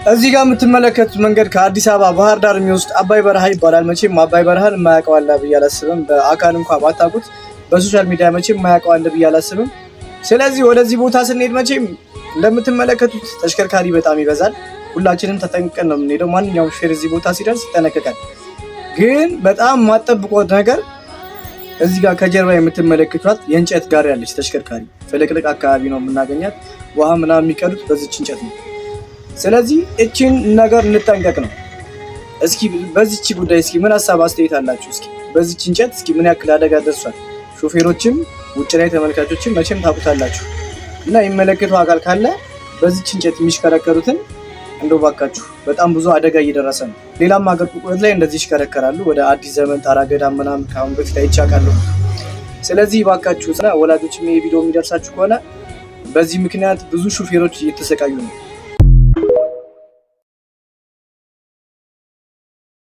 እዚህ ጋር የምትመለከቱት መንገድ ከአዲስ አበባ ባህር ዳር የሚወስድ አባይ በረሃ ይባላል። መቼም አባይ በረሃን የማያውቀው አለ ብዬ አላስብም። በአካል እንኳን ባታውቁት በሶሻል ሚዲያ መቼም የማያውቀው አለ ብዬ አላስብም። ስለዚህ ወደዚህ ቦታ ስንሄድ መቼም እንደምትመለከቱት ተሽከርካሪ በጣም ይበዛል። ሁላችንም ተጠንቅቀን ነው የምንሄደው። ማንኛውም ሹፌር እዚህ ቦታ ሲደርስ ይጠነቀቃል። ግን በጣም የማጠብቀው ነገር እዚህ ጋር ከጀርባ የምትመለከቷት የእንጨት ጋር ያለች ተሽከርካሪ ፍልቅልቅ አካባቢ ነው የምናገኛት። ውሃ ምናምን የሚቀዱት በዚች እንጨት ነው። ስለዚህ እቺን ነገር እንጠንቀቅ ነው። እስኪ በዚች ጉዳይ እስኪ ምን ሀሳብ አስተያየት አላችሁ? እስኪ በዚች እንጨት እስኪ ምን ያክል አደጋ ደርሷል? ሾፌሮችም ውጭ ላይ ተመልካቾችም መቼም ታውቁታላችሁ እና የሚመለከተው አካል ካለ በዚች እንጨት የሚሽከረከሩትን እንደው ባካችሁ በጣም ብዙ አደጋ እየደረሰ ነው። ሌላም ሀገር ቁልቁለት ላይ እንደዚህ ይሽከረከራሉ። ወደ አዲስ ዘመን ታራገዳ ምናምን ከአሁን በፊት አይቻቃለሁ። ስለዚህ ባካችሁ ወላጆችም ይሄ ቪዲዮ የሚደርሳችሁ ከሆነ በዚህ ምክንያት ብዙ ሹፌሮች እየተሰቃዩ ነው።